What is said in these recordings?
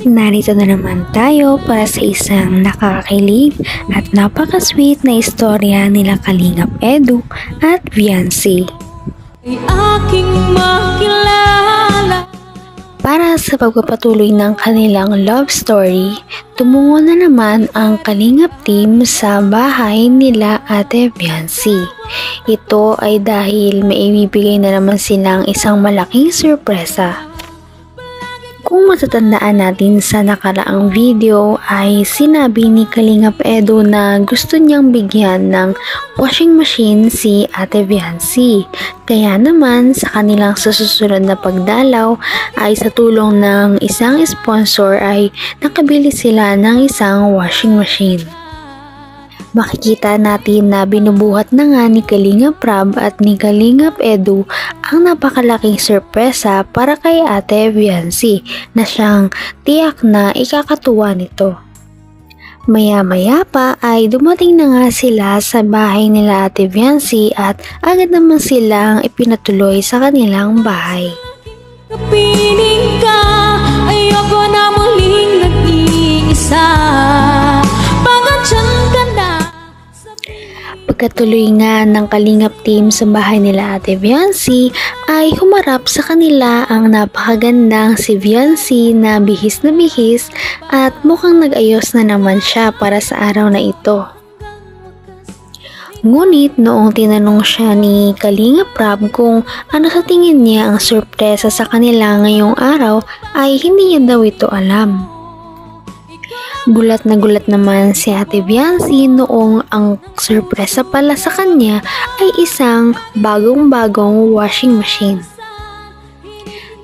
Narito na naman tayo para sa isang nakakakilig at napaka-sweet na istorya nila Kalingap Edu at Viancy. Ay aking makilala. Para sa pagpapatuloy ng kanilang love story, tumungo na naman ang Kalingap team sa bahay nila Ate Viancy. Ito ay dahil may ibibigay na naman silang isang malaking sorpresa. Kung matatandaan natin sa nakaraang video ay sinabi ni Kalingap Edu na gusto niyang bigyan ng washing machine si Ate Viancy. Kaya naman sa kanilang susunod na pagdalaw ay sa tulong ng isang sponsor ay nakabili sila ng isang washing machine. Makikita natin na binubuhat na nga ni Kalingap Rab at ni Kalingap Edu ang napakalaking sorpresa para kay Ate Viancy na siyang tiyak na ikakatuwa nito. Maya-maya pa ay dumating na nga sila sa bahay nila Ate Viancy at agad naman silang ipinatuloy sa kanilang bahay. Kapiling ka, ayoko na muling nag-iisa. Pagkatyan ka na. Pagkatuloy nga ng Kalingap team sa bahay nila Ate Viancy ay humarap sa kanila ang napakagandang si Viancy na bihis at mukhang nag-ayos na naman siya para sa araw na ito. Ngunit noong tinanong siya ni Kalingap Rab kung ano sa tingin niya ang sorpresa sa kanila ngayong araw ay hindi niya daw ito alam. Gulat na gulat naman si Ate Viancy noong ang sorpresa pala sa kanya ay isang bagong-bagong washing machine.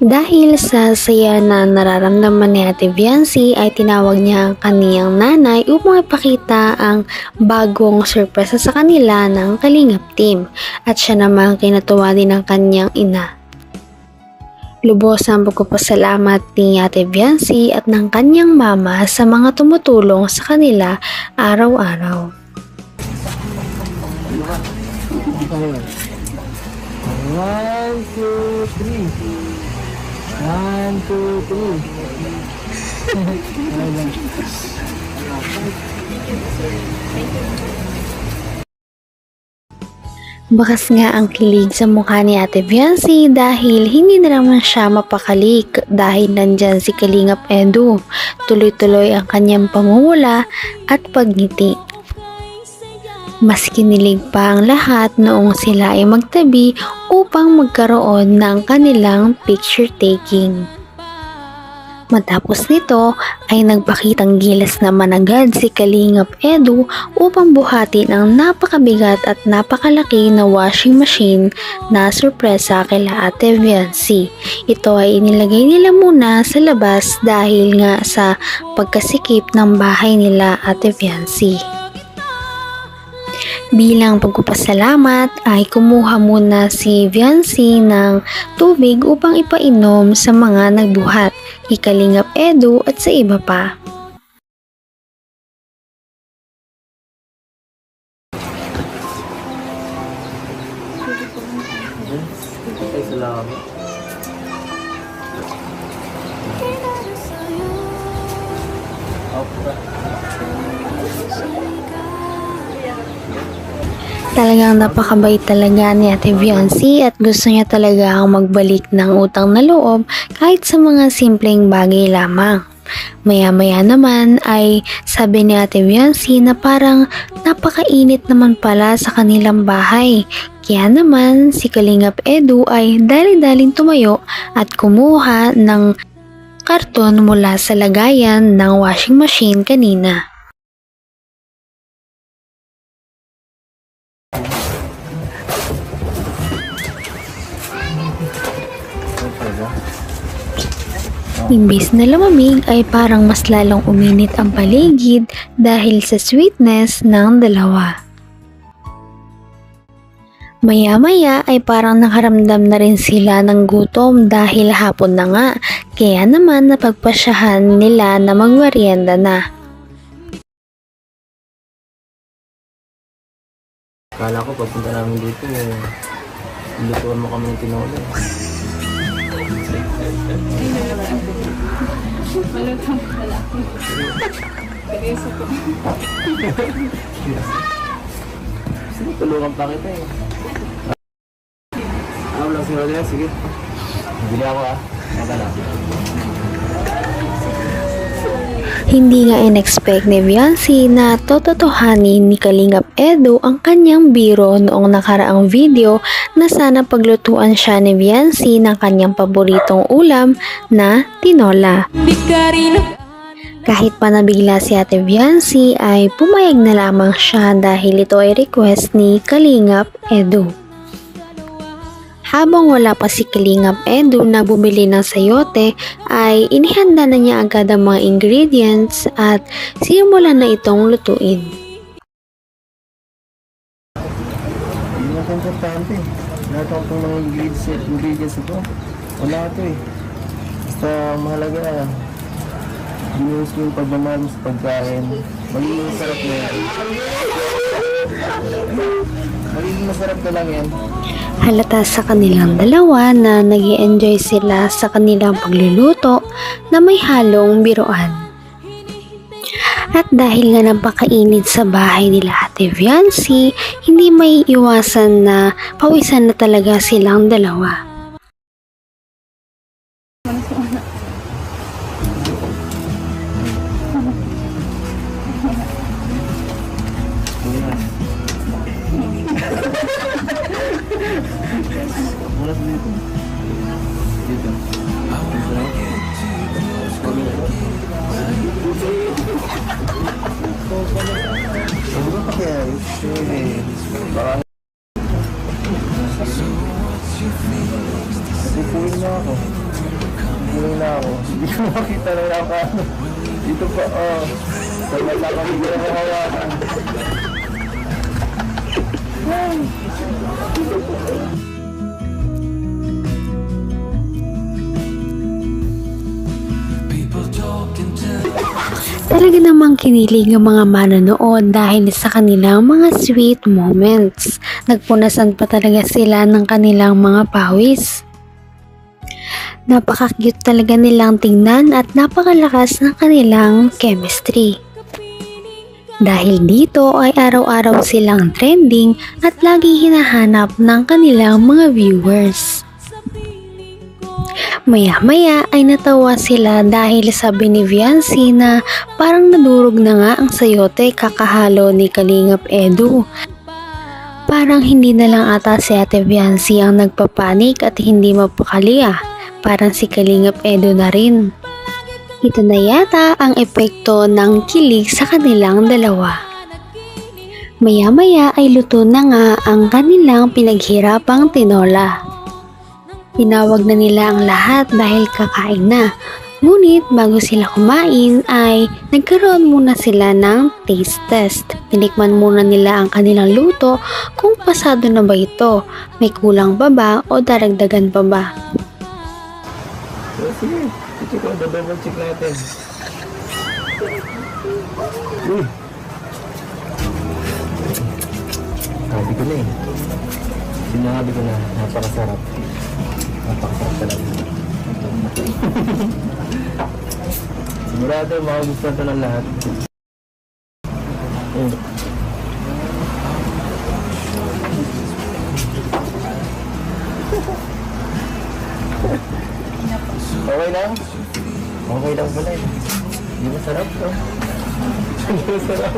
Dahil sa saya na nararamdaman ni Ate Viancy ay tinawag niya ang kaniyang nanay upang ipakita ang bagong sorpresa sa kanila ng Kalingap team at siya naman kinatuwa din ng kaniyang ina. Lubos ang pagpapasalamat ni Ate Viancy at ng kanyang mama sa mga tumutulong sa kanila araw-araw. One, two, three. One, two, three. Bakas nga ang kilig sa mukha ni Ate Viancy dahil hindi na naman siya mapakali dahil nandyan si Kalingap Edu. Tuloy-tuloy ang kanyang pamumula at pagngiti. Mas kinilig pa ang lahat noong sila ay magtabi upang magkaroon ng kanilang picture taking. Matapos nito ay nagpakitang gilas naman agad si Kalingap Edu upang buhatin ang napakabigat at napakalaki na washing machine na sorpresa kila Ate Viancy. Ito ay inilagay nila muna sa labas dahil nga sa pagkasikip ng bahay nila Ate Viancy. Bilang pagpapasalamat ay kumuha muna si Viancy ng tubig upang ipainom sa mga nagbuhat, kay Kalingap Edu at sa iba pa. Ay, salamat. Talagang napakabait talaga ni Ate Viancy at gusto niya talaga ang magbalik ng utang na loob kahit sa mga simpleng bagay lamang. Maya-maya naman ay sabi ni Ate Viancy na parang napakainit naman pala sa kanilang bahay. Kaya naman si Kalingap Edu ay dali-daling tumayo at kumuha ng karton mula sa lagayan ng washing machine kanina. Imbis na lumamig ay parang mas lalong uminit ang paligid dahil sa sweetness ng dalawa. Maya-maya ay parang nakaramdam na rin sila ng gutom dahil hapon na nga, kaya naman napagpasyahan nila na magmerienda na. Kala ko pagpunta namin dito, lutuan mo kami ng tinola. Sige, tulungan pa kita eh. Ako lang si Rodel, sige. Bili ako ah. Magana. Hindi nga in-expect ni Viancy na tototohanin ni Kalingap Edu ang kanyang biro noong nakaraang video na sana paglutuan siya ni Viancy ng kanyang paboritong ulam na tinola. Di ka rin Kahit pa nabigla si Ate Viancy ay pumayag na lamang siya dahil ito ay request ni Kalingap Edu. Habang wala pa si Kalingap Edu na bumili ng sayote ay inihanda na niya agad ang mga ingredients at simulan na itong lutuin. Hindi na importante. Lahat ako itong mga ingredients ito. Wala ito eh. Basta mahalaga. Ginuhos mo yung pagmamahal mo sa pagkain. Magiging masarap na yan. Magiging masarap na lang yan. Halata sa kanilang dalawa na nag-i-enjoy sila sa kanilang pagluluto na may halong biruan. At dahil nga napakainit sa bahay nila Ate Viancy, hindi may iwasan na pawisan na talaga silang dalawa. Mula sa dito. Dito. Ano ba kaya? Baka pupuin na ako. Pupuin na ako. Hindi ko makita na ako. Dito pa, oh. Sa mata ko, hindi ko na hawakan. Talaga namang kinilig ang mga manonood dahil sa kanilang mga sweet moments. Nagpunasan pa talaga sila ng kanilang mga pawis. Napaka-cute talaga nilang tingnan at napakalakas ng kanilang chemistry. Dahil dito ay araw-araw silang trending at lagi hinahanap ng kanilang mga viewers. Maya-maya ay natawa sila dahil sabi ni Viancy na parang nadurog na nga ang sayote kakahalo ni Kalingap Edu. Parang hindi na lang ata si Ate Viancy ang nagpapanik at hindi mapakali ah. Parang si Kalingap Edu na rin. Ito na yata ang epekto ng kilig sa kanilang dalawa. Maya-maya ay luto na nga ang kanilang pinaghirapang tinola. Tinawag na nila ang lahat dahil kakain na. Ngunit bago sila kumain ay nagkaroon muna sila ng taste test. Tinikman muna nila ang kanilang luto kung pasado na ba ito, may kulang pa ba o daragdagan pa ba. Sige, check ko. Double check natin. Uy! Sabi ko na eh. Sinabi ko na, napakasarap. Napakasarap talaga. Sigurado, makagustuhan ito ng lahat. Okay lang? Okay lang pala eh. Hindi masarap to. Hindi masarap.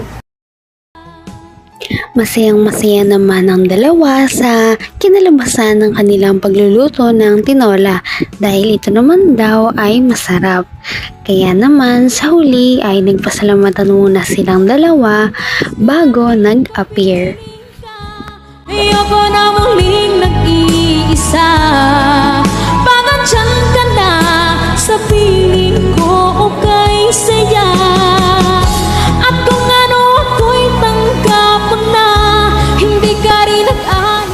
Masayang-masaya naman ang dalawa sa kinalabasan ng kanilang pagluluto ng tinola dahil ito naman daw ay masarap. Kaya naman sa huli ay nagpasalamatan muna silang dalawa bago nag-appear. Ayoko na muling nag-iisa. Pagandyan ka na sa piling ko o kay saya. At kung ano ako'y tanggap mo na, hindi ka rin nag-ayon.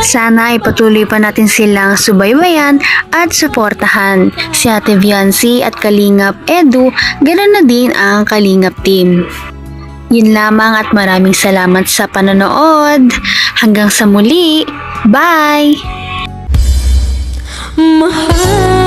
Sana ay patuloy pa natin silang subaybayan at suportahan. Si Ate Viancy at Kalingap Edu, ganoon na din ang Kalingap team. Yun lamang at maraming salamat sa panonood. Hanggang sa muli. Bye! Mahal